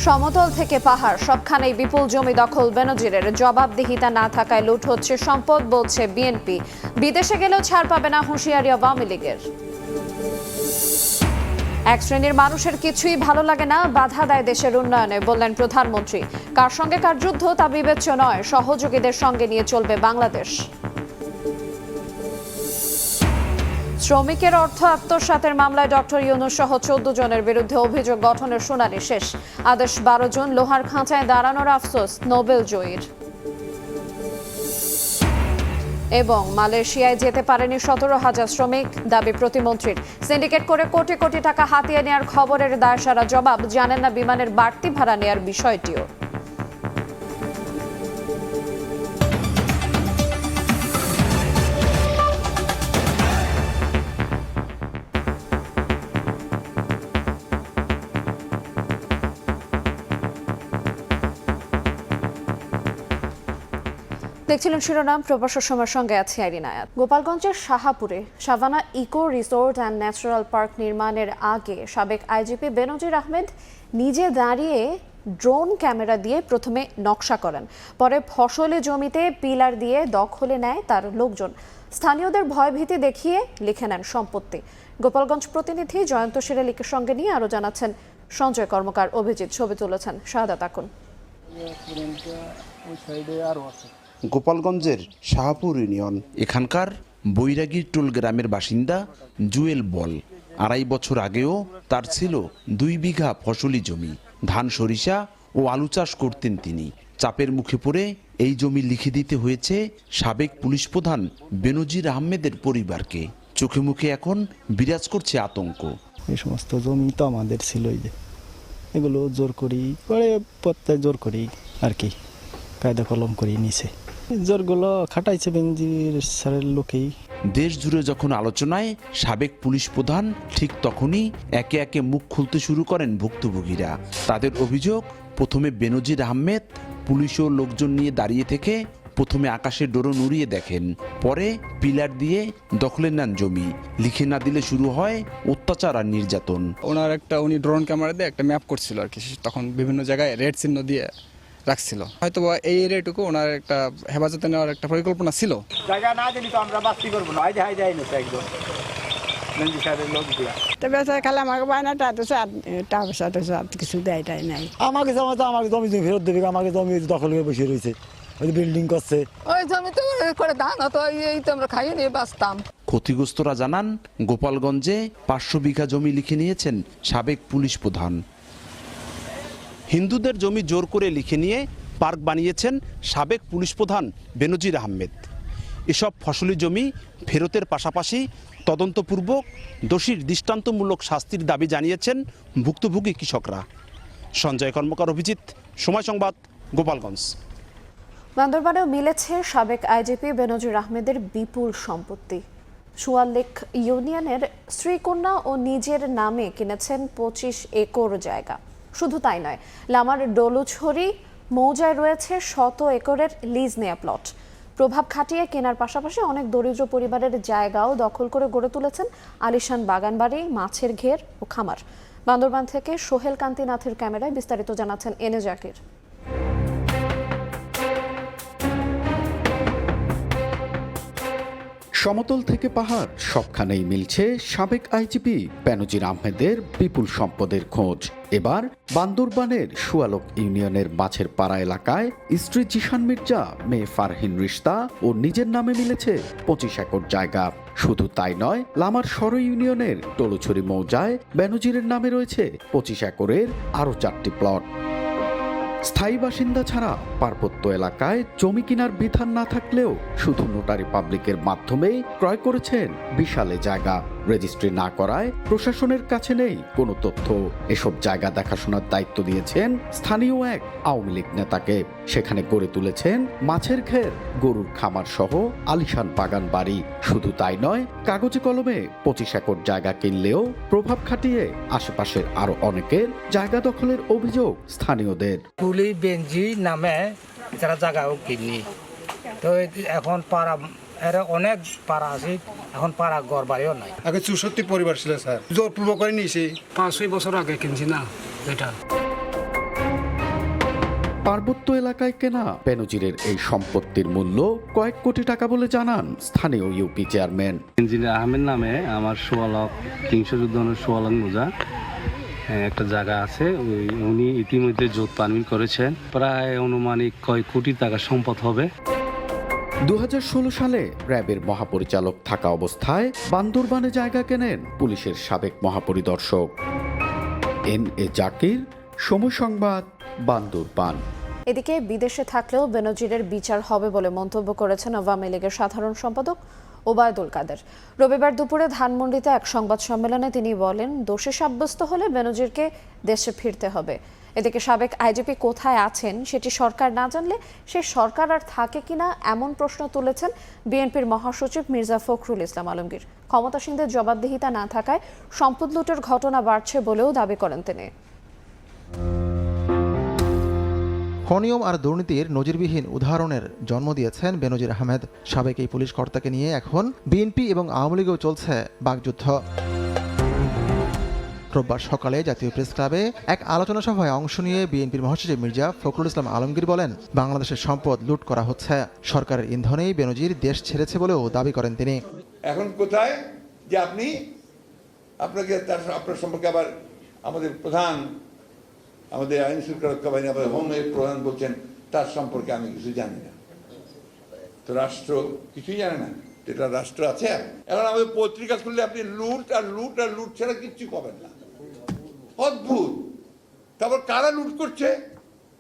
সমতল থেকে পাহাড় সবখানেই বিপুল জমি দখল বেনজিরের, জবাবদিহিতা না থাকায় লুট হচ্ছে সম্পদ বলছে বিএনপি। বিদেশে গেলেও ছাড় পাবে না হুঁশিয়ারি আওয়ামী লীগের। এক শ্রেণীর মানুষের কিছুই ভালো লাগে না, বাধা দেয় দেশের উন্নয়নে, বললেন প্রধানমন্ত্রী। কার সঙ্গে কার যুদ্ধ তা বিবেচ্য নয়, সহযোগীদের সঙ্গে নিয়ে চলবে বাংলাদেশ। শ্রমিকের অর্থ আত্মসাতের মামলায় ডক্টর ইউনূস সহ 14 জনের বিরুদ্ধে অভিযোগ গঠনের শুনানি শেষ। আদেশ 12 জন। লোহার খাঁচায় দাঁড়ানোর আফসোস নোবেল জয়ীর। এবং মালয়েশিয়ায় যেতে পারেনি 17,000 শ্রমিক, দাবি প্রতিমন্ত্রীর। সিন্ডিকেট করে কোটি কোটি টাকা হাতিয়ে নেওয়ার খবরের দায়সারা জবাব, জানেন না বিমানের বাড়তি ভাড়া নেওয়ার বিষয়টিও। দেখছিলেন শিরোনাম, প্রবাসের সময়ের সঙ্গে আছে আইরিন আয়াত। গোপালগঞ্জের শাহাপুরে savanna eco resort and natural park নির্মাণের আগে সাবেক আইজিপি বেনজির আহমেদ নিজে দাঁড়িয়ে ড্রোন ক্যামেরা দিয়ে প্রথমে নকশা করেন, পরে ফসলি জমিতে পিলার দিয়ে দখলে নেয় তার লোকজন। স্থানীয়দের ভয়ভীতি দেখিয়ে লিখে নেন সম্পত্তি। গোপালগঞ্জ প্রতিনিধি জয়ন্ত শিরালিকের সঙ্গে নিয়ে আরও জানাচ্ছেন সঞ্জয় কর্মকার। অভিজিৎ ছবি তুলেছেন শাহাদাত আকুন। গোপালগঞ্জের শাহপুর ইউনিয়ন, এখানকার বৈরাগীর টোল গ্রামের বাসিন্দা জুয়েল বল। 2.5 বছর আগেও তার ছিল 2 বিঘা ফসলি জমি। ধান, সরিষা ও আলু চাষ করতেন তিনি। চাপের মুখে পড়ে এই জমি লিখে দিতে হয়েছে সাবেক পুলিশ প্রধান বেনজির আহমেদের পরিবারকে। চোখে মুখে এখন বিরাজ করছে আতঙ্ক। এই সমস্ত জমি তো আমাদের ছিলই, যে এগুলো জোর করি পরে প্রত্যেক জোর করি আর কি, কায়দা কলম করে নিছে। জোরগুলো খাটাইছে বেনজির স্যারের লোকেই। দেশ জুড়ে যখন আলোচনায় সাবেক পুলিশ প্রধান, ঠিক তখনই একে একে মুখ খুলতে শুরু করেন ভুক্তভোগীরা। তাদের অভিযোগ, প্রথমে বেনজির আহমেদ পুলিশ ও লোকজন নিয়ে দাঁড়িয়ে থেকে প্রথমে আকাশে ড্রোন উড়িয়ে দেখেন, পরে পিলার দিয়ে দখলে নেন জমি। লিখে না দিলে শুরু হয় অত্যাচার আর নির্যাতন। উনি ড্রোন ক্যামেরা দিয়ে একটা ম্যাপ করছিল আর কি, তখন বিভিন্ন জায়গায় রেড চিহ্ন দিয়ে রাখছিল। হয়তো এই এরিয়াটুকু ওনার একটা হেফাজতে নেওয়ার একটা পরিকল্পনা ছিল। জায়গা না দিলি তো আমরা বাস্তি করবো না, হাই যাই না একদম লোক দিয়া। তবে খালি আমাকে বায়নাটা টাকা পয়সা কিছু দেয় নাই। আমাকে জমি ফেরত দেবে, আমাকে জমি দখল হয়ে বসে রয়েছে, বিল্ডিং করছে। ওই জমি তো করে ধান হতো, এই তো আমরা খাইয়ে নিয়ে বাঁচতাম। ক্ষতিগ্রস্তরা জানান, গোপালগঞ্জে 500 বিঘা জমি লিখে নিয়েছেন সাবেক পুলিশ প্রধান। হিন্দুদের জমি জোর করে লিখে নিয়ে পার্ক বানিয়েছেন সাবেক পুলিশ প্রধান বেনজির আহমেদ। এসব ফসলি জমি ফেরতের পাশাপাশি তদন্তপূর্বক দোষীর দৃষ্টান্তমূলক শাস্তির দাবি জানিয়েছেন ভুক্তভোগী কৃষকরা। সঞ্জয় কর্মকার, অভিজিৎ, সময় সংবাদ, গোপালগঞ্জ। বান্দরবানেও মিলেছে সাবেক আইজিপি বেনজির আহমেদের বিপুল সম্পত্তি। সুয়াল্লেক ইউনিয়নের শ্রীকন্যা ও নিজের নামে কিনেছেন 25 একর জায়গা। শুধু তাই নয়, লামার ডলুছড়ি মৌজায় রয়েছে 100 একরের লিজ নেয়া প্লট। প্রভাব খাটিয়ে কেনার পাশাপাশি অনেক দরিদ্র পরিবারের জায়গাও দখল করে গড়ে তুলেছেন আলিশান বাগানবাড়ি, মাছের ঘের ও খামার। বান্দরবান থেকে সোহেল কান্তিনাথের ক্যামেরায় বিস্তারিত জানাচ্ছেন এনে জাকির। সমতল থেকে পাহাড় সবখানেই মিলছে সাবেক আইজিপি বেনজির আহমেদের বিপুল সম্পদের খোঁজ। এবার বান্দরবানের সুয়ালক ইউনিয়নের মাছের পাড়া এলাকায় স্ত্রী জিশান মির্জা, মেয়ে ফারহিন রিশতা ও নিজের নামে মিলেছে 25 একর জায়গা। শুধু তাই নয়, লামার সর ইউনিয়নের ডলুছড়ি মৌজায় বেনজিরের নামে রয়েছে 25 একরের আরও 4টি প্লট। স্থায়ী বাসিন্দা ছাড়া পার্বত্য এলাকায় জমি কেনার বিধান না থাকলেও শুধু নোটারি পাবলিকের মাধ্যমেই ক্রয় করেছেন বিশালে জায়গা। রেজিস্ট্রি না করায় প্রশাসনের কাছে নেই কোনো তথ্য। এসব জায়গা দেখাশোনার দায়িত্ব দিয়েছেন স্থানীয় এক আওয়ামী লীগ নেতাকে। সেখানে গড়ে তুলেছেন মাছের ঘের, গরুর খামার সহ আলিশান বাগান বাড়ি। শুধু তাই নয়, কাগজে কলমে 25 একর জায়গা কিনলেও প্রভাব খাটিয়ে আশেপাশের আরো অনেকের জায়গা দখলের অভিযোগ স্থানীয়দের। পুলি বেঞ্জি নামে যারা জায়গাও কিনি, তো এখন পাড়া এরা অনেক পাড়া আছে, এখন পাড়া ঘর বাড়িও নাই। আগে 64 পরিবার ছিল স্যার, জোরপূর্বক করে নিয়েছি। 5-6 বছর আগে কিনছি না এটা। পার্বত্য এলাকায় কেনা বেনজিরের এই সম্পত্তির মূল্য কয়েক কোটি টাকা বলে জানান স্থানীয় ইউপি চেয়ারম্যান। ইঞ্জিনিয়ার আহমেদ নামে আমার 16 যুদ্ধনের 16 মোজা একটা জায়গা আছে, উনি ইতিমধ্যে জোট পারমিট করেছেন। প্রায় অনুমানিক কয়েক কোটি টাকা সম্পদ হবে। 2016 সালে র্যাবের মহাপরিচালক থাকা অবস্থায় বান্দরবানে জায়গা কেনেন পুলিশের সাবেক মহাপরিদর্শক। এন.এ. জাকির, সময় সংবাদ, বান্দরবান। এদিকে বিদেশে থাকলেও বেনজিরের বিচার হবে বলে মন্তব্য করেছেন আওয়ামী লীগের সাধারণ সম্পাদক ওবায়দুল কাদের। রবিবার দুপুরে ধানমন্ডিতে এক সংবাদ সম্মেলনে তিনি বলেন, দোষী সাব্যস্ত হলে বেনজিরকে দেশে ফিরতে হবে। এদিকে সাবেক আইজিপি কোথায় আছেন সেটি সরকার না জানলে সে সরকার আর থাকে কিনা এমন প্রশ্ন তুলেছেন বিএনপির মহাসচিব মির্জা ফখরুল ইসলাম আলমগীর। ক্ষমতাসীনদের জবাবদিহিতা না থাকায় সম্পদ লুটের ঘটনা বাড়ছে বলেও দাবি করেন তিনি। অনিয়ম আর দুর্নীতির নজিরবিহীন উদাহরণের জন্ম দিয়েছেন বেনজির আহমেদ। সাবেক এই পুলিশ কর্তাকে নিয়ে এখন বিএনপি এবং আওয়ামী লীগেও চলছে বাকযুদ্ধ। রোববার সকালে জাতীয় প্রেস ক্লাবে এক আলোচনা সভায় অংশ নিয়ে বিএনপির মহাসচিব মির্জা ফখরুল ইসলাম আলমগীর বলেন, বাংলাদেশের সম্পদ লুট করা হচ্ছে। সরকারের ইন্ধনেই বেনজির দেশ ছেড়েছে বলেও দাবি করেন তিনি। এখন কোথায় যে আপনাকে আপনার সম্পর্কে আবার আমাদের প্রধান, আমাদের আইন শৃঙ্খলা রক্ষা বাহিনী, আমাদের হোমের প্রধান বলছেন তার সম্পর্কে আমি কিছু জানি না। তো রাষ্ট্র কিছুই জানে না, এটা রাষ্ট্র আছে। এখন আমাদের পত্রিকা খুললে আপনি লুট আর লুট আর লুট ছাড়া কিচ্ছু পাবেন না। অদ্ভুত। তারপর কারা লুট করছে?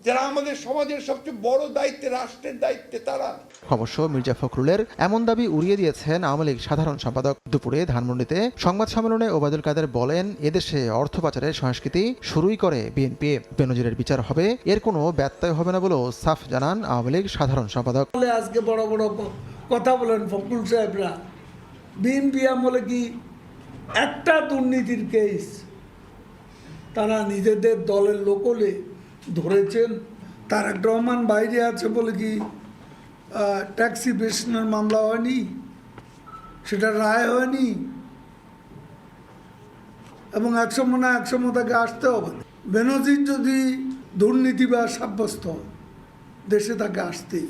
যারা আমাদের সমাজের সবচেয়ে বড় দায়িত্বে, রাষ্ট্রের দায়িত্বে তারা। অবশ্য মির্জা ফখরুলের এমন দাবি উড়িয়ে দিয়েছেন আওয়ামী লীগ সাধারণ সম্পাদক। দুপুরে ধানমন্ডিতে সংবাদ সম্মেলনে ওবায়দুল কাদের বলেন, এদেশে অর্থ পাচারের সংস্কৃতি শুরুই করে বিএনপি। বেনজিরের বিচার হবে, এর কোনো ব্যত্যয় হবে না বলেও সাফ জানান আওয়ামী লীগ সাধারণ সম্পাদক। আজকে বড় বড় কথা বলেন ফখরুল সাহেবরা, বিএনপি আমলে কি একটা দুর্নীতির কেস তারা নিজেদের দলের লোকলে ধরেছেন? তারেক রহমান বাইরে আছে বলে কি ট্যাক্সি বেশনের মামলা হয়নি, সেটা রায় হয়নি, এবং একসময় তাকে আসতে হবে। বেনজির যদি দুর্নীতিবাজ সাব্যস্ত হয়, দেশে তাকে আসতেই।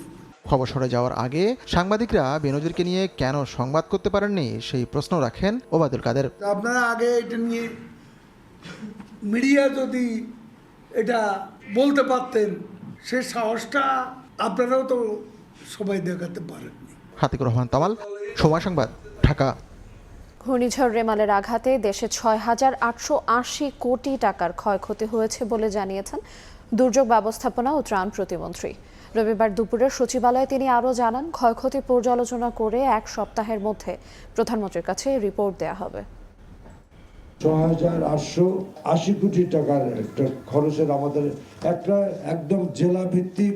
অবসরে যাওয়ার আগে সাংবাদিকরা বেনজিরকে নিয়ে কেন সংবাদ করতে পারেননি সেই প্রশ্ন রাখেন ওবায়দুল কাদের। আপনারা আগে এটা নিয়ে মিডিয়া যদি এটা বলতে পারতেন, সে সাহসটা আপনারাও তো সবাই দেখাতে পারেননি। হাতিকুর রহমান তামাল, সময় সংবাদ, ঢাকা। ঘূর্ণিঝড় রেমালের আঘাতে দেশে 6,880 কোটি টাকার ক্ষয়ক্ষতি হয়েছে বলে জানিয়েছেন দুর্যোগ ব্যবস্থাপনা ও ত্রাণ প্রতিমন্ত্রী। রবিবার দুপুরে সচিবালয়ে তিনি আরও জানান, ক্ষয়ক্ষতি পর্যালোচনা করে এক সপ্তাহের মধ্যে প্রধানমন্ত্রীর কাছে রিপোর্ট দেওয়া হবে। 6,880 কোটি টাকার একটা খরচের আমাদের একটা একদম জেলা ভিত্তিক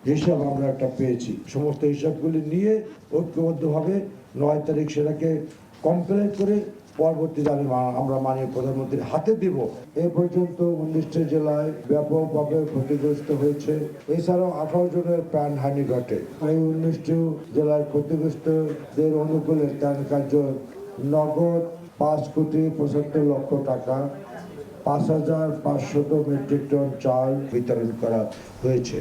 হিসাব আমরা একটা পেয়েছি। সমস্ত হিসাবগুলি নিয়ে ঐক্যবদ্ধভাবে 9 তারিখ সেটাকে কমপ্লিট করে পরবর্তীতে আমরা মাননীয় প্রধানমন্ত্রীর হাতে দিব। এ পর্যন্ত 19টি জেলায় ব্যাপকভাবে ক্ষতিগ্রস্ত হয়েছে। এছাড়াও 18 জনের প্রাণহানি ঘটে। এই 19টি জেলায় ক্ষতিগ্রস্তদের অনুকূলে ত্রাণ কার্য নগদ 5,75,00,000 টাকা, 5,500 মেট্রিক টন চাল বিতরণ করা হয়েছে।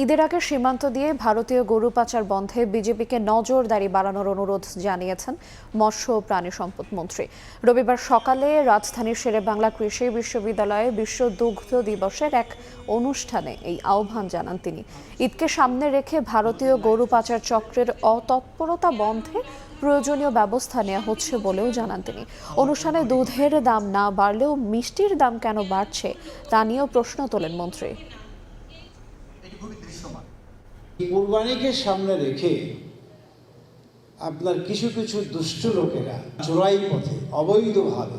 ঈদের আগে সীমান্ত দিয়ে ভারতীয় গরু পাচার বন্ধে বিজেপিকে নজরদারি বাড়ানোর অনুরোধ জানিয়েছেন মৎস্য ও প্রাণী সম্পদ মন্ত্রী। রবিবার সকালে রাজধানীর শেরেবাংলা কৃষি বিশ্ববিদ্যালয়ে বিশ্ব দুগ্ধ দিবসের এক অনুষ্ঠানে এই আহ্বান জানান তিনি। ঈদকে সামনে রেখে ভারতীয় গরু পাচার চক্রের অতৎপরতা বন্ধে প্রয়োজনীয় ব্যবস্থা নেওয়া হচ্ছে বলেও জানান তিনি। অনুষ্ঠানে দুধের দাম না বাড়লেও মিষ্টির দাম কেন বাড়ছে তা নিয়েও প্রশ্ন তোলেন মন্ত্রী। কুরবানিকে সামনে রেখে আপনার কিছু কিছু দুষ্ট লোকেরা চোরাই পথে অবৈধভাবে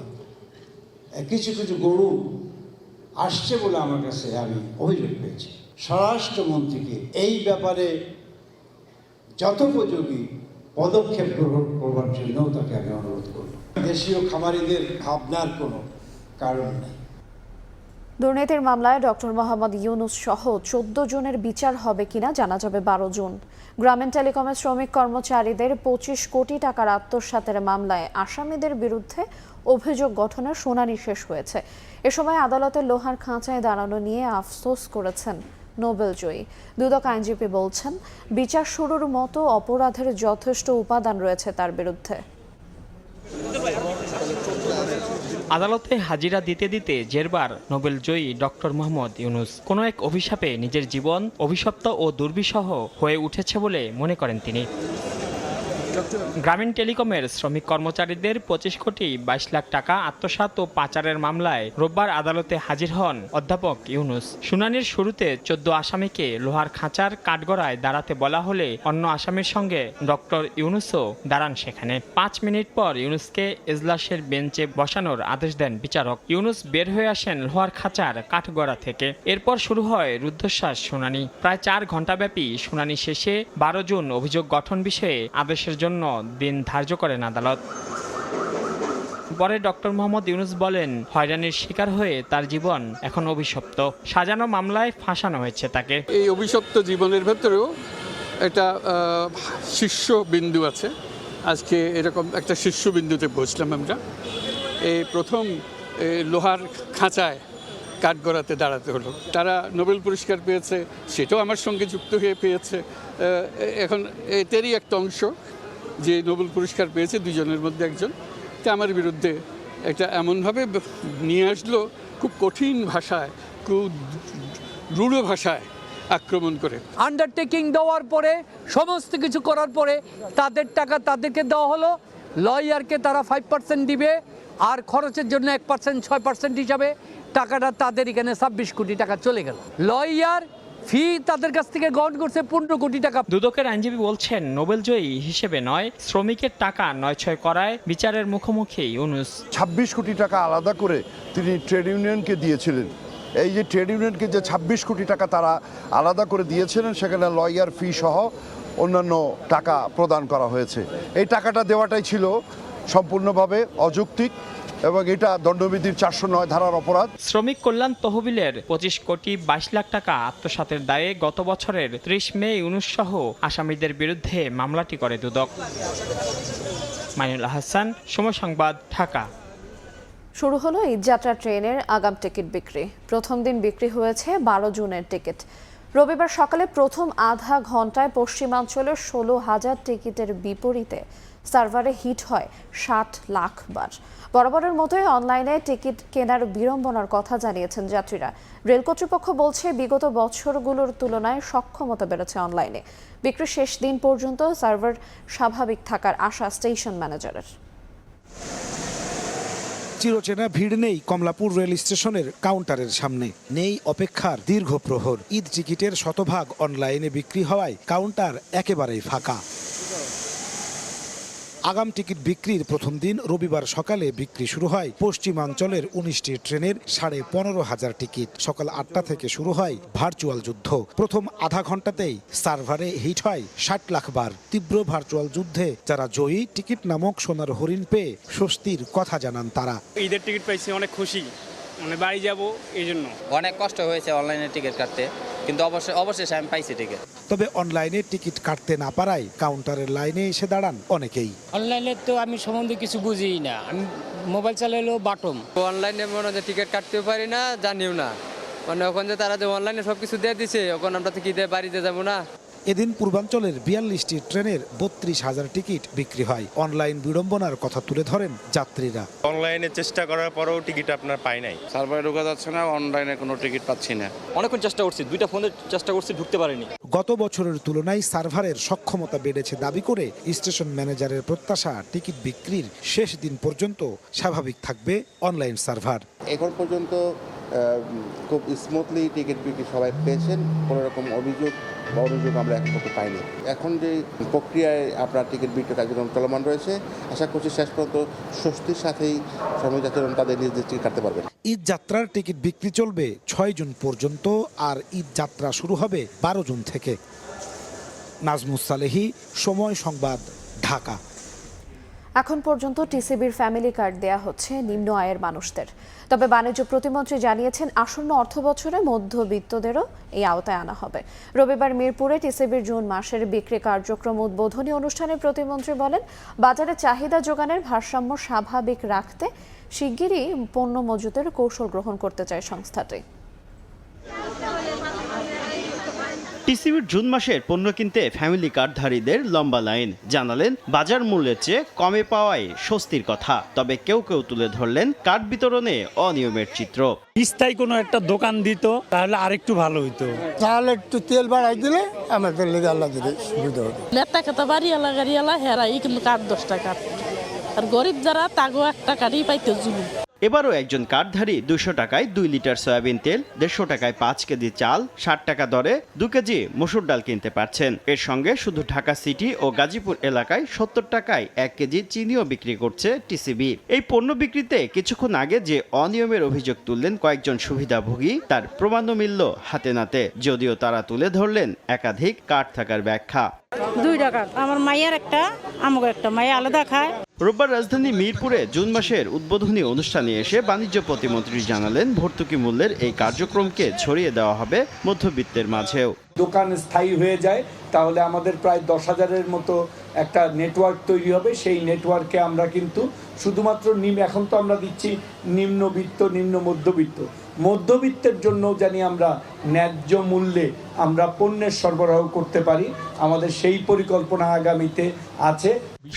কিছু কিছু গরু আসছে বলে আমার কাছে আমি অভিযোগ পেয়েছি। স্বরাষ্ট্রমন্ত্রীকে এই ব্যাপারে যথোপযোগী পদক্ষেপ গ্রহণ করবার জন্য তাকে আমি অনুরোধ করব। দেশীয় খামারিদের ভাবনার কোনো কারণ নেই। দুর্নীতির মামলায় ডক্টর মোহাম্মদ ইউনুস সহ 14 জনের বিচার হবে কিনা জানা যাবে 12 জুন। গ্রামীণ টেলিকমের শ্রমিক কর্মচারীদের 25 কোটি টাকার আত্মসাতের মামলায় আসামিদের বিরুদ্ধে অভিযোগ গঠনের শুনানি শেষ হয়েছে। এ সময় আদালতের লোহার খাঁচায় দাঁড়ানো নিয়ে আফসোস করেছেন নোবেলজয়ী। দুদক আইনজীবী বলছেন, বিচার শুরুর মতো অপরাধের যথেষ্ট উপাদান রয়েছে তার বিরুদ্ধে। আদালতে হাজিরা দিতে দিতে জেরবার নোবেলজয়ী ডক্টর মোহাম্মদ ইউনুস। কোনো এক অভিশাপে নিজের জীবন অভিশপ্ত ও দুর্বিষহ হয়ে উঠেছে বলে মনে করেন তিনি। গ্রামীণ টেলিকমের শ্রমিক কর্মচারীদের 25 কোটি 22 লাখ টাকা আত্মসাৎ ও পাচারের মামলায় রোববার আদালতে হাজির হন অধ্যাপক ইউনুস। শুনানির শুরুতে 14 আসামিকে লোহার খাঁচার কাঠগড়ায় দাঁড়াতে বলা হলে অন্য আসামির সঙ্গে ডক্টর ইউনুসও দাঁড়ান সেখানে। 5 মিনিট পর ইউনুসকে এজলাসের বেঞ্চে বসানোর আদেশ দেন বিচারক। ইউনুস বের হয়ে আসেন লোহার খাঁচার কাঠগড়া থেকে। এরপর শুরু হয় রুদ্ধশ্বাস শুনানি। প্রায় 4 ঘণ্টাব্যাপী শুনানি শেষে 12 জুন অভিযোগ গঠন বিষয়ে আদেশের জন্য দিন ধার্য করেন আদালত। পরে ডক্টর মোহাম্মদ ইউনুস বলেন, হয়রানির শিকার হয়ে তার জীবন এখন অভিশপ্ত। সাজানো মামলায় ফাঁসানো হয়েছে তাকে। এই অভিশপ্ত জীবনের ভেতরেও একটা শীর্ষবিন্দু আছে। আজকে এরকম একটা শীর্ষবিন্দুতে পৌঁছলাম আমরা। এই প্রথম লোহার খাঁচায় কাঠগড়াতে দাঁড়াতে হলো। তারা নোবেল পুরস্কার পেয়েছে, সেটাও আমার সঙ্গে যুক্ত হয়ে পেয়েছে। এখন এটারই একটা অংশ যে নোবেল পুরস্কার পেয়েছে, দুজনের মধ্যে একজন আমার বিরুদ্ধে একটা এমনভাবে নিয়ে আসলো, খুব কঠিন ভাষায়, খুব রূঢ় ভাষায় আক্রমণ করে। আন্ডারটেকিং দেওয়ার পরে, সমস্ত কিছু করার পরে তাদের টাকা তাদেরকে দেওয়া হলো। লয়ারকে তারা 5% দিবে, আর খরচের জন্য 1% 6% হিসাবে টাকাটা তাদের এখানে 26 কোটি টাকা চলে গেল। লয়ার ফি তাদের কাছ থেকে গ্রহণ করছে 15 কোটি টাকা। দুদকের আইনজীবী বলছেন, নোবেলজয়ী হিসেবে নয়, শ্রমিকের টাকা 9-6 করায় বিচারের মুখোমুখি ইউনুস। 26 কোটি টাকা আলাদা করে তিনি ট্রেড ইউনিয়নকে দিয়েছিলেন। এই যে ট্রেড ইউনিয়নকে যে 26 কোটি টাকা তারা আলাদা করে দিয়েছিলেন, সেখানে লয়ার ফি সহ অন্যান্য টাকা প্রদান করা হয়েছে। এই টাকাটা দেওয়াটাই ছিল সম্পূর্ণভাবে অযৌক্তিক এবং এটা দণ্ডবিধির 409 ধারার অপরাধ। শ্রমিক কল্যাণ তহবিলের 25 কোটি 22 লাখ টাকা আত্মসাতের দায়ে গত বছরের 30 মে ইউনুস সহ আসামিদের বিরুদ্ধে মামলাটি করে দুদক। মাইনুল হাসান, সময় সংবাদ, ঢাকা। শুরু হলো ঈদযাত্রা ট্রেনের আগাম টিকিট বিক্রি। প্রথম দিন বিক্রি হয়েছে 12 জুনের টিকিট। রবিবার সকালে প্রথম আধা ঘন্টায় পশ্চিমাঞ্চলের 16,000 টিকিটের বিপরীতে সার্ভারে হিট হয় 60 লাখ বার। বরাবরের মতোই অনলাইনে টিকিট কেনার বিড়ম্বনার কথা জানিয়েছেন যাত্রীরা। রেল কর্তৃপক্ষ বলছে, বিগত বছরগুলোর তুলনায় সক্ষমতা বেড়েছে অনলাইনে। বিক্রির শেষ দিন পর্যন্ত সার্ভার স্বাভাবিক থাকার আশা স্টেশন ম্যানেজারের। চিরচেনা ভিড় নেই কমলাপুর রেল স্টেশনের কাউন্টারের সামনে, নেই অপেক্ষার দীর্ঘ প্রহর। ঈদ টিকিটের শতভাগ অনলাইনে বিক্রি হওয়ায় কাউন্টার একেবারেই ফাঁকা। আগাম টিকিট বিক্রির প্রথম দিন রবিবার সকালে বিক্রি শুরু হয় পশ্চিমাঞ্চলের 19টি ট্রেনের 15,500 টিকিট। সকাল 8টা থেকে শুরু হয় ভার্চুয়াল যুদ্ধ। প্রথম আধা ঘন্টাতেই সার্ভারে হিট হয় 60 লাখ বার। তীব্র ভার্চুয়াল যুদ্ধে যারা জয়ী, টিকিট নামক সোনার হরিণ পেয়ে স্বস্তির কথা জানান তারা। ঈদের টিকিট পাইছি, অনেক খুশি, মানে বাড়ি যাব এই জন্য। অনেক কষ্ট হয়েছে অনলাইনে টিকিট কাটতে, কিন্তু অবশেষে আমি পাইছি টিকিট। তবে অনলাইনে টিকিট কাটতে না পারায় কাউন্টারের লাইনে এসে দাঁড়ান অনেকেই। অনলাইনে তো আমি সম্বন্ধে কিছু বুঝিই না, আমি মোবাইল চালালেও বাটম। অনলাইনে মনে হয় টিকিট কাটতেও পারি না, জানিও না, মানে ওখান যে তারা যে অনলাইনে সব কিছু দিয়ে দিছে, ওখানে আমরা তো কি দিয়ে বাড়িতে যাবো না। এদিন পূর্বাঞ্চলের 42টি ট্রেনের 32,000 টিকিট বিক্রি হয়। অনলাইন বিড়ম্বনার কথা তুলে ধরেন যাত্রীরা। অনলাইনে চেষ্টা করার পরেও টিকিট আপনার পাই নাই, সার্ভারে ঢোকা যাচ্ছে না, অনলাইনে কোনো টিকিট পাচ্ছি না। অনেকক্ষণ চেষ্টা করছি, 2টা ফোনের চেষ্টা করছি, ঢুকতে পারিনি। গত বছরের তুলনায় সার্ভারের সক্ষমতা বেড়েছে দাবি করে স্টেশন ম্যানেজারের প্রত্যাশা, টিকিট বিক্রির শেষ দিন পর্যন্ত স্বাভাবিক থাকবে অনলাইন সার্ভার। এখন পর্যন্ত খুব স্মুথলি টিকিট বিক্রি সবাই পেয়েছেন, কোনো রকম অভিযোগ আমরা এখন পর্যন্ত পাইনি। এখন যে প্রক্রিয়ায় আপনার টিকিট বিক্রি কার্যক্রম চলমান রয়েছে, আশা করছি শেষ পর্যন্ত স্বস্তির সাথেই শ্রমিক যাত্রীরা তাদের নিজ টিকিট কাটতে পারবেন। ঈদ যাত্রার টিকিট বিক্রি চলবে 6 জুন পর্যন্ত, আর ঈদ যাত্রা শুরু হবে 12 জুন থেকে। নাজমুস সালেহি, সময় সংবাদ, ঢাকা। এখন পর্যন্ত টিসিবির ফ্যামিলি কার্ড দেয়া হচ্ছে নিম্ন আয়ের মানুষদের। তবে বাণিজ্য প্রতিমন্ত্রী জানিয়েছেন, আসন্ন অর্থবছরে মধ্যবিত্তদেরও এই আওতায় আনা হবে। রবিবার মিরপুরে টিসিবির জুন মাসের বিক্রি কার্যক্রম উদ্বোধনী অনুষ্ঠানে প্রতিমন্ত্রী বলেন, বাজারে চাহিদা যোগানের ভারসাম্য স্বাভাবিক রাখতে শিগগিরই পণ্য মজুতের কৌশল গ্রহণ করতে চায় সংস্থাটি। টিসিবির জুন মাসের পণ্য কিনতে ফ্যামিলি কার্ডধারীদের লম্বা লাইন। জানালেন বাজার মূল্যের চেয়ে কমে পাওয়ায় স্বস্তির কথা। তবে কেউ কেউ তুলে ধরলেন কার্ড বিতরণে অনিয়মের চিত্র। স্থায়ী কোনো একটা দোকান দিত তাহলে আরেকটু ভালো হইতো। তাহলে একটু তেল বাড়াই দিলে আমাদের লেগে আল্লাহ দিলে সুবিধা হবে। লেটা খেতে বাড়িয়ালা গাড়িয়ালা হেরাই কিন্তু কাঠ 10 টাকা, আর গরিব যারা তাগো 1 টাকারই পাইতে জুলুম। এবারও একজন কার্ডধারী 200 টাকায় 2 লিটার সয়াবিন তেল, 150 টাকায় 5 কেজি চাল, 60 টাকা দরে 2 কেজি মসুর ডাল কিনতে পারছেন। এর সঙ্গে শুধু ঢাকা সিটি ও গাজীপুর এলাকায় 70 টাকায় 1 কেজি চিনিও বিক্রি করছে টিসিবি। এই পণ্য বিক্রিতে কিছুক্ষণ আগে যে অনিয়মের অভিযোগ তুললেন কয়েকজন সুবিধাভোগী, তার প্রমাণও মিলল হাতে নাতে। যদিও তারা তুলে ধরলেন একাধিক কার্ড থাকার ব্যাখ্যা। 2 টাকা আমার মায়ের একটা, আমাকে একটা, মায়ে আলাদা খায়। রোববার রাজধানী মিরপুরে জুন মাসের উদ্বোধনী অনুষ্ঠানে এসে বাণিজ্য প্রতিমন্ত্রী জানালেন ভর্তুকি মূল্যের এই কার্যক্রমকে ছড়িয়ে দেওয়া হবে মধ্যবিত্তের মাঝেও। দোকান স্থায়ী হয়ে যায় তাহলে আমাদের প্রায় 10,000-এর মতো একটা নেটওয়ার্ক তৈরি হবে। সেই নেটওয়ার্কে আমরা কিন্তু শুধুমাত্র এখন তো আমরা দিচ্ছি নিম্নবিত্ত, নিম্ন মধ্যবিত্তের জন্য জানি আমরা ন্যায্য মূল্যে আমরা পণ্যের সরবরাহ করতে পারি। আমাদের সেই পরিকল্পনা আগামীতে আছে।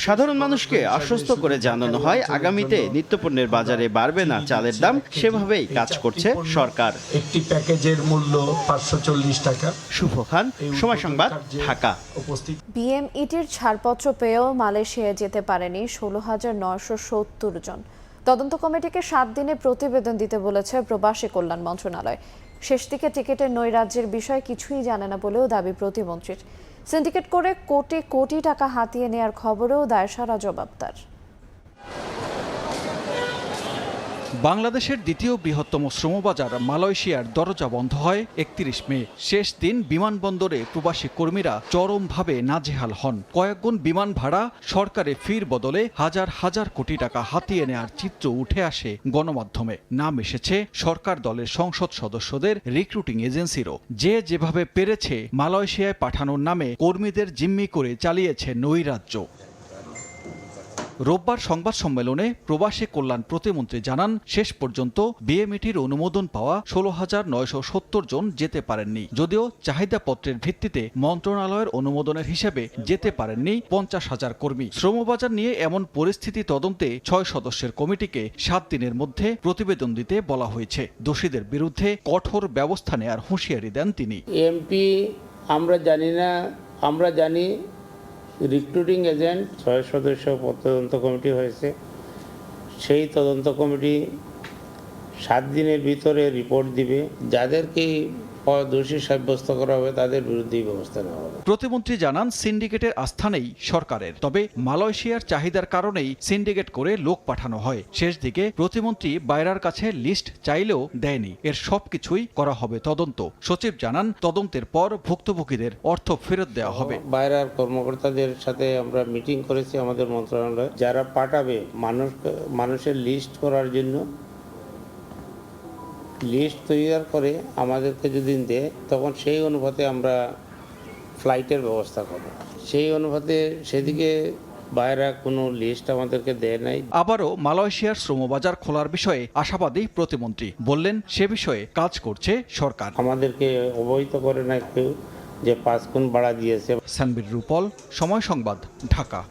সাধারণ মানুষকে আশ্বস্ত করে জানানো হয় আগামীতে নিত্যপণ্যের বাজারে বাড়বে না চালের দাম, সেভাবেই কাজ করছে সরকার। একটি প্যাকেজের মূল্য 540 টাকা। শুভ খান, সময় সংবাদ, ঢাকা। বিএমইটির ছাড়পত্র পেয়েও মালয়েশিয়ায় যেতে পারেনি 16,970 জন। তদন্ত কমিটিকে 7 দিনে প্রতিবেদন দিতে বলেছে প্রবাসী কল্যাণ মন্ত্রণালয়। শেষ দিকে টিকিটের নৈরাজ্যের বিষয়ে কিছুই জানে না বলেও দাবি প্রতিমন্ত্রীর। সিন্ডিকেট করে কোটি কোটি টাকা হাতিয়ে নেয়ার খবরেও দায়সারা জবাব তার। বাংলাদেশের দ্বিতীয় বৃহত্তম শ্রমবাজার মালয়েশিয়ার দরজা বন্ধ হয় 31 মে। শেষ দিন বিমানবন্দরে প্রবাসী কর্মীরা চরমভাবে নাজেহাল হন। কয়েকগুণ বিমান ভাড়া, সরকারি ফির বদলে হাজার হাজার কোটি টাকা হাতিয়ে নেয়ার চিত্র উঠে আসে গণমাধ্যমে। নাম এসেছে সরকার দলের সংসদ সদস্যদের রিক্রুটিং এজেন্সিরও। যে যেভাবে পেরেছে মালয়েশিয়ায় পাঠানোর নামে কর্মীদের জিম্মি করে চালিয়েছে নৈরাজ্য। রোববার সংবাদ সম্মেলনে প্রবাসী কল্যাণ প্রতিমন্ত্রী জানান, শেষ পর্যন্ত বিএমইটির অনুমোদন পাওয়া 16,970 জন যেতে পারেননি। যদিও চাহিদাপত্রের ভিত্তিতে মন্ত্রণালয়ের অনুমোদনের হিসেবে যেতে পারেননি 50,000 কর্মী। শ্রমবাজার নিয়ে এমন পরিস্থিতি তদন্তে 6 সদস্যের কমিটিকে 7 দিনের মধ্যে প্রতিবেদন দিতে বলা হয়েছে। দোষীদের বিরুদ্ধে কঠোর ব্যবস্থা নেয়ার হুঁশিয়ারি দেন তিনি। এমপি আমরা জানি না, আমরা জানি রিক্রুটিং এজেন্ট 6 সদস্য তদন্ত কমিটি হয়েছে। সেই তদন্ত কমিটি 7 দিনের ভিতরে রিপোর্ট দিবে। যাদেরকে দোষী সাব্যস্ত করা হবে তাদের বিরুদ্ধেই ব্যবস্থা নেওয়া হবে। প্রতিমন্ত্রী জানান, সিন্ডিকেটের আস্থা নেই সরকারের। তবে মালয়েশিয়ার চাহিদার কারণেই সিন্ডিকেট করে লোক পাঠানো হয়। শেষ দিকে প্রতিমন্ত্রী বাইরার কাছে লিস্ট চাইলেও দেয়নি। এর সবকিছুই করা হবে তদন্ত। সচিব জানান, তদন্তের পর ভুক্তভোগীদের অর্থ ফেরত দেওয়া হবে। বাইরার কর্মকর্তাদের সাথে আমরা মিটিং করেছি আমাদের মন্ত্রণালয়ে। যারা পাঠাবে মানুষের লিস্ট করার জন্য লিস্ট তৈরি করে আমাদেরকে যদি দেয় তখন সেই অনুপাতে আমরা ফ্লাইটের ব্যবস্থা করব। সেই অনুপাতে সেদিকে বাইরে কোনো লিস্ট আমাদেরকে দেয় নাই। আবারও মালয়েশিয়ার শ্রমবাজার খোলার বিষয়ে আশাবাদী প্রতিমন্ত্রী বললেন, সে বিষয়ে কাজ করছে সরকার। আমাদেরকে অবহিত করে না কেউ যে 5 গুণ বাড়া দিয়েছে। সানবির রূপল, সময় সংবাদ, ঢাকা।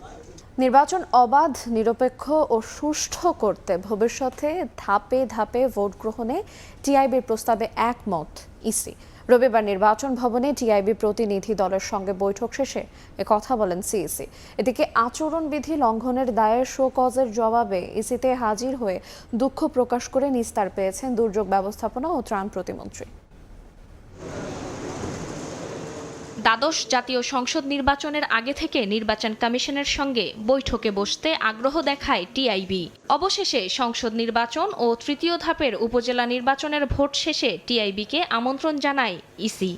নির্বাচন অবাধ, নিরপেক্ষ ও সুষ্ঠু করতে ভবিষ্যতে ধাপে ধাপে ভোট গ্রহণে টিআইবির প্রস্তাবে একমত ইসি। রবিবার নির্বাচন ভবনে টিআইবি প্রতিনিধি দলের সঙ্গে বৈঠক শেষে কথা বলেন সিইসি। এদিকে আচরণবিধি লঙ্ঘনের দায়ের শো কজের জবাবে ইসিতে হাজির হয়ে দুঃখ প্রকাশ করে নিস্তার পেয়েছেন দুর্যোগ ব্যবস্থাপনা ও ত্রাণ প্রতিমন্ত্রী। দ্বাদশ জাতীয় সংসদ নির্বাচনের আগে থেকে নির্বাচন কমিশনের সঙ্গে বৈঠকে বসতে আগ্রহ দেখায় টিআইবি। অবশেষে সংসদ নির্বাচন ও তৃতীয় ধাপের উপজেলা নির্বাচনের ভোট শেষে টিআইবিকে আমন্ত্রণ জানায় ইসি।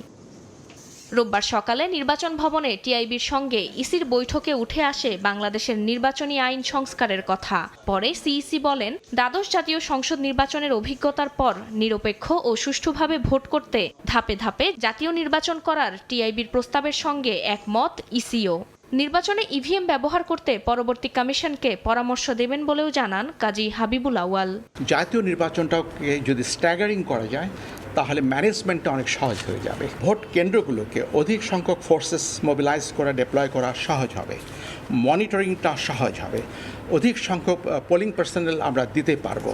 রোববার সকালে নির্বাচন ভবনে টিআইবির সঙ্গে ইসির বৈঠকে উঠে আসে বাংলাদেশের নির্বাচনী আইন সংস্কারের কথা। পরে সিইসি বলেন, দ্বাদশ জাতীয় সংসদ নির্বাচনের অভিজ্ঞতার পর নিরপেক্ষ ও সুষ্ঠুভাবে ভোট করতে ধাপে ধাপে জাতীয় নির্বাচন করার টিআইবির প্রস্তাবের সঙ্গে একমত ইসিও। নির্বাচনে ইভিএম ব্যবহার করতে পরবর্তী কমিশনকে পরামর্শ দেবেন বলেও জানান কাজী হাবিবুল আউয়াল। জাতীয় নির্বাচনটাকে যদি স্ট্যাগারিং করা যায় তাহলে ম্যানেজমেন্টটা অনেক সহজ হয়ে যাবে। ভোট কেন্দ্রগুলোকে অধিক সংখ্যক ফোর্সেস মোবিলাইজ করা, ডিপ্লয় করা সহজ হবে, মনিটরিংটা সহজ হবে, অধিক সংখ্যক পোলিং পার্সোনেল আমরা দিতে পারবো।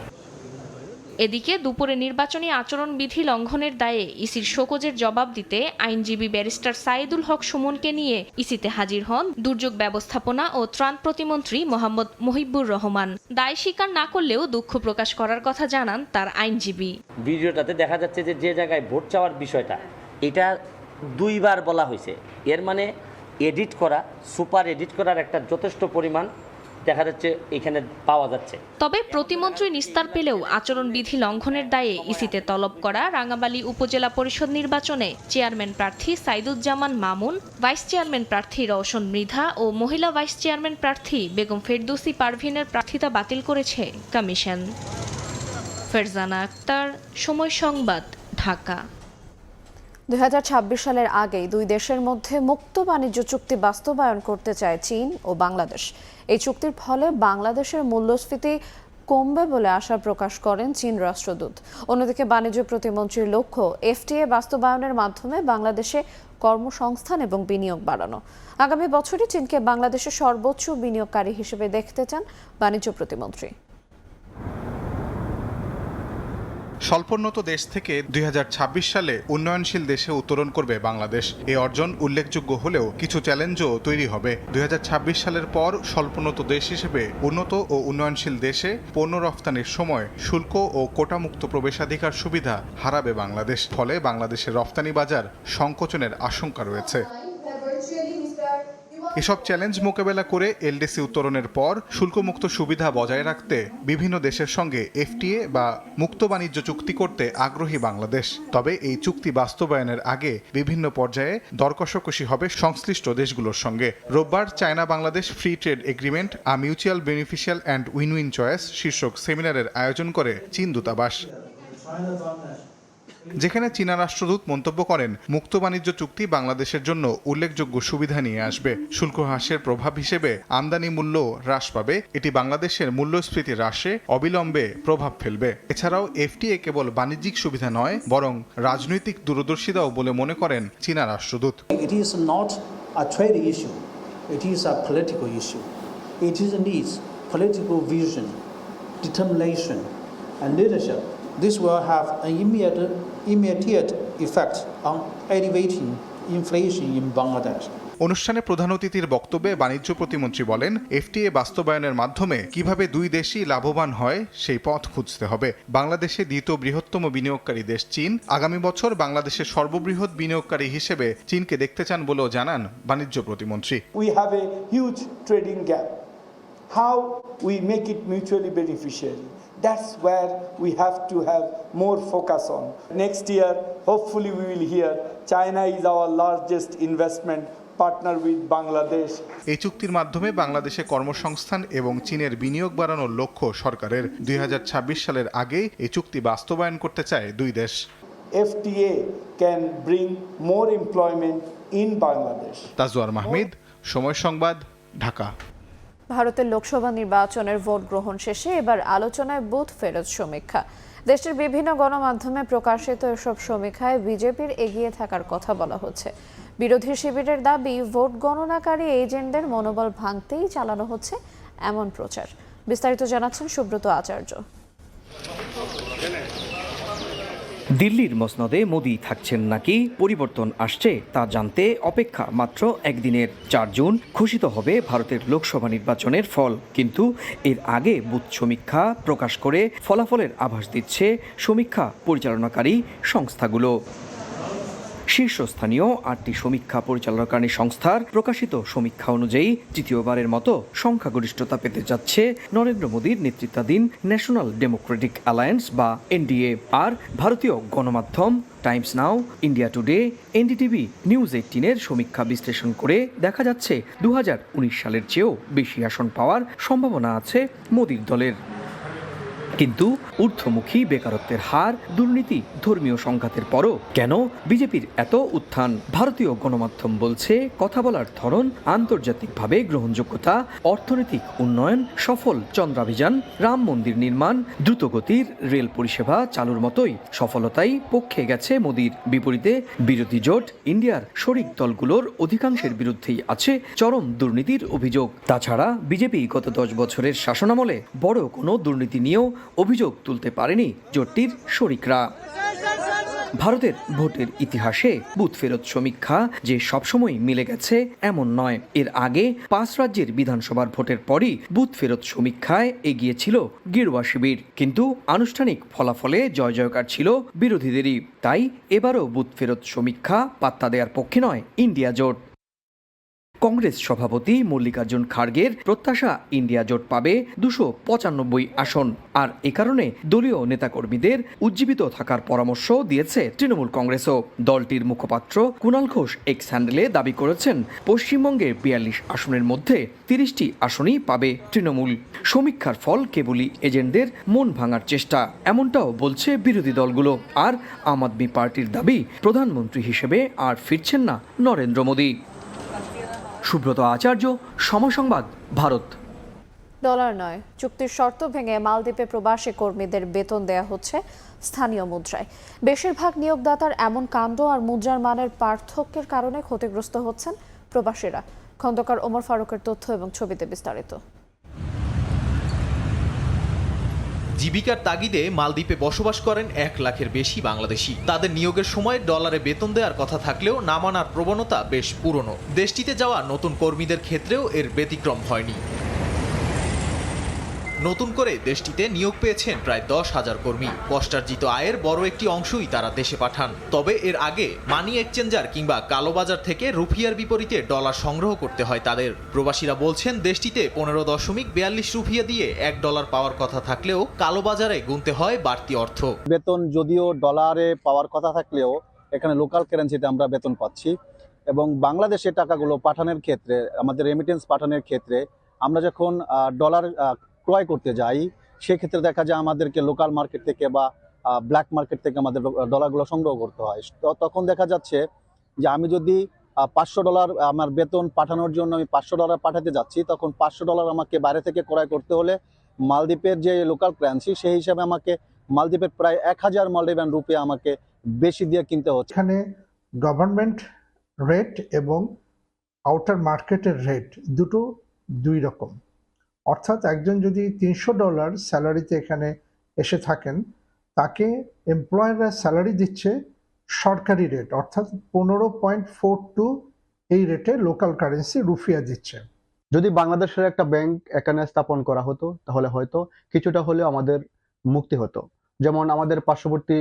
এদিকে দুপুরে নির্বাচনী আচরণবিধি লঙ্ঘনের দায়ে ইসির শোকজের জবাব দিতে আইনজীবী ব্যারিস্টার সাইদুল হক সুমনকে নিয়ে ইসিতে হাজির হন দুর্যোগ ব্যবস্থাপনা ও ত্রাণ প্রতিমন্ত্রী মোহাম্মদ মহিবুর রহমান। দায় স্বীকার না করলেও দুঃখ প্রকাশ করার কথা জানান তার আইনজীবী। ভিডিওটাতে দেখা যাচ্ছে যে জায়গায় ভোট চাওয়ার বিষয়টা এটা 2 বার বলা হয়েছে, এর মানে এডিট করা, সুপার এডিট করার একটা যথেষ্ট পরিমাণ দেখা যাচ্ছে এখানে পাওয়া যাচ্ছে। তবে প্রতিমন্ত্রী নিস্তার পেলেও আচরণবিধি লঙ্ঘনের দায়ে ইসিতে তলব করা রাঙামালী উপজেলা পরিষদ নির্বাচনে চেয়ারম্যান প্রার্থী সাইদুজ্জামান মামুন, ভাইস চেয়ারম্যান প্রার্থী রওশন মৃধা ও মহিলা ভাইস চেয়ারম্যান প্রার্থী বেগম ফেরদৌসী পারভিনের প্রার্থিতা বাতিল করেছে কমিশন। ফারজানা আক্তার, সময় সংবাদ, ঢাকা। 2026 সালের আগেই দুই দেশের মধ্যে মুক্ত বাণিজ্য চুক্তি বাস্তবায়ন করতে চায় চীন ও বাংলাদেশ। এই চুক্তির ফলে বাংলাদেশের মূল্যস্ফীতি কমবে বলে আশা প্রকাশ করেন চীন রাষ্ট্রদূত। অন্যদিকে বাণিজ্য প্রতিমন্ত্রীর লক্ষ্য এফটিএ বাস্তবায়নের মাধ্যমে বাংলাদেশে কর্মসংস্থান এবং বিনিয়োগ বাড়ানো। আগামী বছরই চীনকে বাংলাদেশের সর্বোচ্চ বিনিয়োগকারী হিসেবে দেখতে চান বাণিজ্য প্রতিমন্ত্রী। স্বল্পোন্নত দেশ থেকে 2026 সালে উন্নয়নশীল দেশে উত্তরণ করবে বাংলাদেশ। এই অর্জন উল্লেখযোগ্য হলেও কিছু চ্যালেঞ্জও তৈরি হবে। 2026 সালের পর স্বল্পোন্নত দেশ হিসেবে উন্নত ও উন্নয়নশীল দেশে পণ্য রফতানির সময় শুল্ক ও কোটামুক্ত প্রবেশাধিকার সুবিধা হারাবে বাংলাদেশ। ফলে বাংলাদেশের রফতানি বাজার সংকোচনের আশঙ্কা রয়েছে। এসব চ্যালেঞ্জ মোকাবেলা করে এলডিসি উত্তরণের পর শুল্কমুক্ত সুবিধা বজায় রাখতে বিভিন্ন দেশের সঙ্গে এফটিএ বা মুক্ত বাণিজ্য চুক্তি করতে আগ্রহী বাংলাদেশ। তবে এই চুক্তি বাস্তবায়নের আগে বিভিন্ন পর্যায়ে দর কষাকষি হবে সংশ্লিষ্ট দেশগুলোর সঙ্গে। রোববার China Bangladesh free trade agreement a mutual beneficial and win win choice শীর্ষক সেমিনারের আয়োজন করে চীন দূতাবাস, যেখানে চীনা রাষ্ট্রদূত মন্তব্য করেন মুক্ত বাণিজ্য চুক্তি বাংলাদেশের জন্য উল্লেখযোগ্য সুবিধা নিয়ে আসবে। শুল্ক হ্রাসের প্রভাব হিসেবে আমদানি মূল্য হ্রাস পাবে। এটি বাংলাদেশের মূল্যস্ফীতি হ্রাসে অবিলম্বে প্রভাব ফেলবে। এছাড়াও এফটিএ কেবল বাণিজ্যিক সুবিধা নয়, বরং রাজনৈতিক দূরদর্শিতাও বলে মনে করেন চীনা রাষ্ট্রদূত। It is not a trade issue, it is a political issue. It needs political vision, determination and leadership. This will have an immediate effect on elevating inflation in Bangladesh. অনুষ্ঠানে প্রধান অতিথির বক্তব্যে বাণিজ্য প্রতিমন্ত্রী বলেন, এফটিএ বাস্তবায়নের মাধ্যমে কিভাবে দুই দেশই লাভবান হয় সেই পথ খুঁজতে হবে। বাংলাদেশে দ্বিতীয় বৃহত্তম বিনিয়োগকারী দেশ চীন। আগামী বছর বাংলাদেশের সর্ববৃহৎ বিনিয়োগকারী হিসেবে চীনকে দেখতে চান বলেও জানান বাণিজ্য প্রতিমন্ত্রী। We have a huge trading gap. How we make it mutually beneficial? That's where we have to have more focus on. Next year, hopefully we will hear China is our largest investment partner with Bangladesh. এই চুক্তির মাধ্যমে বাংলাদেশে কর্মসংস্থান এবং চীনের বিনিয়োগ বাড়ানোর লক্ষ্য সরকারের। 2026 সালের আগে এই চুক্তি বাস্তবায়ন করতে চায় দুই দেশ। FTA can bring more employment in Bangladesh. Tajwar Mahmud, সময় সংবাদ, ঢাকা। ভারতের লোকসভা নির্বাচনের ভোট গ্রহণ শেষে এবার আলোচনায় বুথ ফেরত সমীক্ষা। দেশের বিভিন্ন গণমাধ্যমে প্রকাশিত এসব সমীক্ষায় বিজেপির এগিয়ে থাকার কথা বলা হচ্ছে। বিরোধী শিবিরের দাবি, ভোট গণনাকারী এজেন্টদের মনোবল ভাঙতেই চালানো হচ্ছে এমন প্রচার। বিস্তারিত জানাচ্ছেন সুব্রত আচার্য। দিল্লির মসনদে মোদি থাকছেন নাকি পরিবর্তন আসছে তা জানতে অপেক্ষা মাত্র একদিনের। 4 জুন ঘোষিত হবে ভারতের লোকসভা নির্বাচনের ফল, কিন্তু এর আগে বুথ সমীক্ষা প্রকাশ করে ফলাফলের আভাস দিচ্ছে সমীক্ষা পরিচালনাকারী সংস্থাগুলো। শীর্ষস্থানীয় 8টি সমীক্ষা পরিচালনাকারী সংস্থার প্রকাশিত সমীক্ষা অনুযায়ী তৃতীয়বারের মতো সংখ্যাগরিষ্ঠতা পেতে যাচ্ছে নরেন্দ্র মোদীর নেতৃত্বাধীন ন্যাশনাল ডেমোক্রেটিক অ্যালায়েন্স বা এনডিএ। আর ভারতীয় গণমাধ্যম Times Now, India Today, NDTV, News 18-এর সমীক্ষা বিশ্লেষণ করে দেখা যাচ্ছে 2019 সালের চেয়েও বেশি আসন পাওয়ার সম্ভাবনা আছে মোদীর দলের। কিন্তু ঊর্ধ্বমুখী বেকারত্বের হার, দুর্নীতি, ধর্মীয় সংঘাতের পরও কেন বিজেপির এত উত্থান? ভারতীয় গণমাধ্যম বলছে, কথা বলার ধরন, আন্তর্জাতিকভাবে গ্রহণযোগ্যতা, অর্থনৈতিক উন্নয়ন, সফল চন্দ্রাভিযান, রাম মন্দির নির্মাণ, দ্রুতগতির রেল পরিষেবা চালুর মতোই সফলতাই পক্ষে গেছে মোদির। বিপরীতে বিরোধী জোট ইন্ডিয়ার শরিক দলগুলোর অধিকাংশের বিরুদ্ধেই আছে চরম দুর্নীতির অভিযোগ। তাছাড়া বিজেপি গত 10 বছরের শাসনামলে বড় কোনো দুর্নীতি নিয়েও অভিযোগ তুলতে পারেনি জোটটির শরিকরা। ভারতের ভোটের ইতিহাসে বুথ ফেরত সমীক্ষা যে সবসময় মিলে গেছে এমন নয়। এর আগে 5 রাজ্যের বিধানসভার ভোটের পরই বুথ ফেরত সমীক্ষায় এগিয়েছিল গেরুয়া শিবির, কিন্তু আনুষ্ঠানিক ফলাফলে জয় জয়কার ছিল বিরোধীদেরই। তাই এবারও বুথ ফেরত সমীক্ষা পাত্তা দেওয়ার পক্ষে নয় ইন্ডিয়া জোট। কংগ্রেস সভাপতি মল্লিকার্জুন খাড়গের প্রত্যাশা ইন্ডিয়া জোট পাবে 295 আসন, আর এ কারণে দলীয় নেতাকর্মীদের উজ্জীবিত থাকার পরামর্শ দিয়েছে তৃণমূল কংগ্রেসও। দলটির মুখপাত্র কুণাল ঘোষ এক্স হ্যান্ডেলে দাবি করেছেন, পশ্চিমবঙ্গের 42 আসনের মধ্যে 30টি আসনই পাবে তৃণমূল। সমীক্ষার ফল কেবলই এজেন্টদের মন ভাঙার চেষ্টা, এমনটাও বলছে বিরোধী দলগুলো। আর আম আদমি পার্টির দাবি, প্রধানমন্ত্রী হিসেবে আর ফিরছেন না নরেন্দ্র মোদী। সুব্রত আচার্য, সময় সংবাদ, ভারত। ডলার নয়, চুক্তির শর্ত ভেঙে মালদ্বীপে প্রবাসী কর্মীদের বেতন দেয়া হচ্ছে স্থানীয় মুদ্রায়। বেশিরভাগ নিয়োগদাতার এমন কাণ্ড আর মুদ্রার মানের পার্থক্যের কারণে ক্ষতিগ্রস্ত হচ্ছেন প্রবাসীরা। খন্দকার ওমর ফারুকের তথ্য এবং ছবিতে বিস্তারিত। জীবিকার তাগিদে মালদ্বীপে বসবাস করেন 1 লাখের বেশি বাংলাদেশি। তাদের নিয়োগের সময় ডলারে বেতন দেওয়ার কথা থাকলেও না মানার প্রবণতা বেশ পুরনো। দেশটিতে যাওয়া নতুন কর্মীদের ক্ষেত্রেও এর ব্যতিক্রম হয়নি। নতুন করে দেশটিতে নিয়োগ পেয়েছেন প্রায় 10,000 কর্মী। কষ্টার্জিত আয়ের বড় একটি অংশই তারা দেশে পাঠান। তবে এর আগে মানি এক্সচেঞ্জার কিংবা কালোবাজার থেকে রুপিয়ার বিপরীতে ডলার সংগ্রহ করতে হয় তাদের। প্রবাসীরা বলছেন, দেশটিতে 15.42 রুপিয়া দিয়ে $1 পাওয়ার কথা থাকলেও কালোবাজারে গুনতে হয় বাড়তি অর্থ। বেতন যদিও ডলারে পাওয়ার কথা থাকলেও এখানে লোকাল কারেন্সিতে আমরা বেতন পাচ্ছি, এবং বাংলাদেশে টাকাগুলো পাঠানোর ক্ষেত্রে, আমাদের রেমিটেন্স পাঠানোর ক্ষেত্রে আমরা যখন ডলার ক্রয় করতে যাই, সেক্ষেত্রে দেখা যায় আমাদেরকে লোকাল মার্কেট থেকে বা ব্ল্যাক মার্কেট থেকে আমাদের ডলারগুলো সংগ্রহ করতে হয়। তখন দেখা যাচ্ছে যে আমি যদি $500 আমার বেতন পাঠানোর জন্য আমি $500 পাঠাতে যাচ্ছি, তখন $500 আমাকে বাইরে থেকে ক্রয় করতে হলে মালদ্বীপের যে লোকাল কারেন্সি, সেই হিসাবে আমাকে মালদ্বীপের প্রায় 1000 মালদ্বীপিয়ান রুপিয়া আমাকে বেশি দিয়ে কিনতে হচ্ছে। এখানে গভর্নমেন্ট রেট এবং আউটার মার্কেটের রেট দুই রকম। অর্থাৎ একজন যদি $300 স্যালারিতে এখানে এসে থাকেন, তাকে এমপ্লয়াররা স্যালারি দিচ্ছে সরকারি রেট, অর্থাৎ 15.42 এই রেটে লোকাল কারেন্সি রুপিয়া দিচ্ছে। যদি বাংলাদেশের একটা ব্যাংক এখানে স্থাপন করা হতো, তাহলে হয়তো কিছুটা হলেও আমাদের মুক্তি হতো। যেমন আমাদের পার্শ্ববর্তী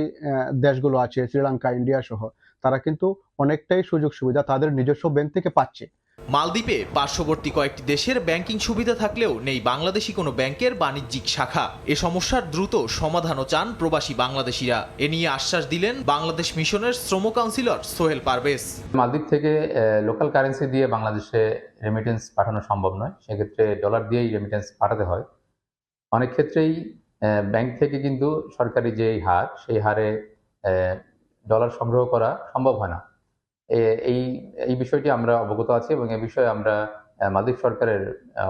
দেশগুলো আছে, শ্রীলঙ্কা, ইন্ডিয়া সহ, তারা কিন্তু অনেকটাই সুযোগ সুবিধা তাদের নিজস্ব ব্যাংক থেকে পাচ্ছে। মালদ্বীপে পার্শ্ববর্তী কয়েকটি দেশের ব্যাংকিং সুবিধা থাকলেও নেই বাংলাদেশি কোনো ব্যাংকের বাণিজ্যিক শাখা। এ সমস্যার দ্রুত সমাধানও চান প্রবাসী বাংলাদেশিরা। এ নিয়ে আশ্বাস দিলেন বাংলাদেশ মিশনের শ্রম কাউন্সিলর সোহেল পারভেজ। মালদ্বীপ থেকে লোকাল কারেন্সি দিয়ে বাংলাদেশে রেমিটেন্স পাঠানো সম্ভব নয়, সেক্ষেত্রে ডলার দিয়েই রেমিটেন্স পাঠাতে হয়। অনেক ক্ষেত্রেই ব্যাংক থেকে কিন্তু সরকারি যে হার, সেই হারে ডলার সংগ্রহ করা সম্ভব হয় না। এই বিষয়টি আমরা অবগত আছি, এবং এই বিষয়ে আমরা মালদ্বীপ সরকারের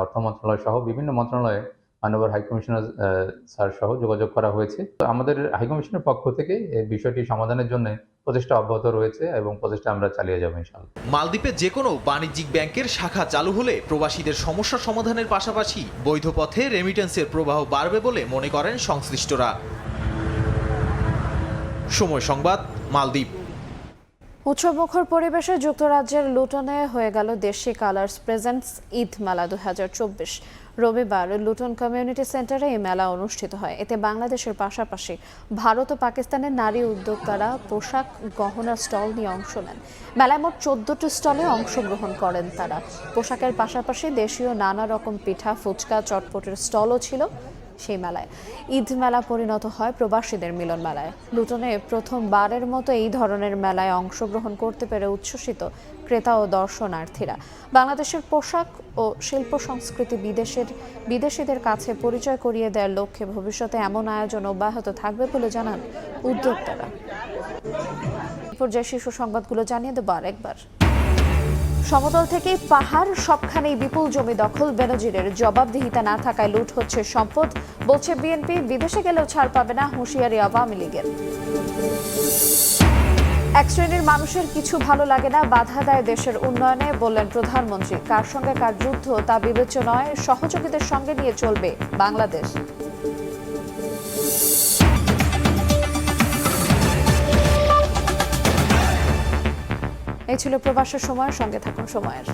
অর্থ মন্ত্রণালয় সহ বিভিন্ন মন্ত্রণালয়ে মাননীয় হাইকমিশনার স্যার সহ যোগাযোগ করা হয়েছে। তো আমাদের হাইকমিশনের পক্ষ থেকে এই বিষয়টি সমাধানের জন্য প্রচেষ্টা অব্যাহত রয়েছে, এবং প্রচেষ্টা আমরা চালিয়ে যাব ইনশাআল্লাহ। মালদ্বীপে যে কোনো বাণিজ্যিক ব্যাংকের শাখা চালু হলে প্রবাসীদের সমস্যা সমাধানের পাশাপাশি বৈধ পথে রেমিটেন্সের প্রবাহ বাড়বে বলে মনে করেন সংশ্লিষ্টরা। সময় সংবাদ, মালদ্বীপ। উৎসবমুখর পরিবেশে যুক্তরাজ্যের লুটনে হয়ে গেল দেশি কালার্স প্রেজেন্টস ঈদ মেলা 2024। রবিবার লুটন কমিউনিটি সেন্টারে এই মেলা অনুষ্ঠিত হয়। এতে বাংলাদেশের পাশাপাশি ভারত ও পাকিস্তানের নারী উদ্যোক্তারা পোশাক, গহনা স্টল নিয়ে অংশ নেন। মেলায় মোট 14টি স্টলে অংশগ্রহণ করেন তারা। পোশাকের পাশাপাশি দেশীয় নানা রকম পিঠা, ফুচকা, চটপটের স্টলও ছিল। সেই মেলায়। ঈদ মেলা পরিণত হয় প্রবাসীদের মিলন মেলায়। লুটনে প্রথমবারের মতো এই ধরনের মেলায় অংশগ্রহণ করতে পেরে উচ্ছ্বসিত ক্রেতা ও দর্শনার্থীরা। বাংলাদেশের পোশাক ও শিল্প সংস্কৃতি বিদেশিদের কাছে পরিচয় করিয়ে দেওয়ার লক্ষ্যে ভবিষ্যতে এমন আয়োজন অব্যাহত থাকবে বলে জানান উদ্যোক্তারা। পর্যায়ে শীর্ষ সংবাদগুলো জানিয়ে দেব আরেকবার। সমতল থেকে পাহাড় সবখানেই বিপুল জমি দখল, বেনজিরের জবাবদিহিতা না থাকায় লুট হচ্ছে সম্পদ, বলছে বিএনপি। বিদেশে গেলেও ছাড় পাবে না, হুঁশিয়ারি আওয়ামী লীগের। এক শ্রেণীর মানুষের কিছু ভালো লাগে না, বাধা দেয় দেশের উন্নয়নে, বললেন প্রধানমন্ত্রী। কার সঙ্গে কার যুদ্ধ তা বিবেচ্য নয়, সহযোগীদের সঙ্গে নিয়ে চলবে বাংলাদেশ। এই ছিল প্রবাসের সময়ের সঙ্গে থাকুন সময়ের।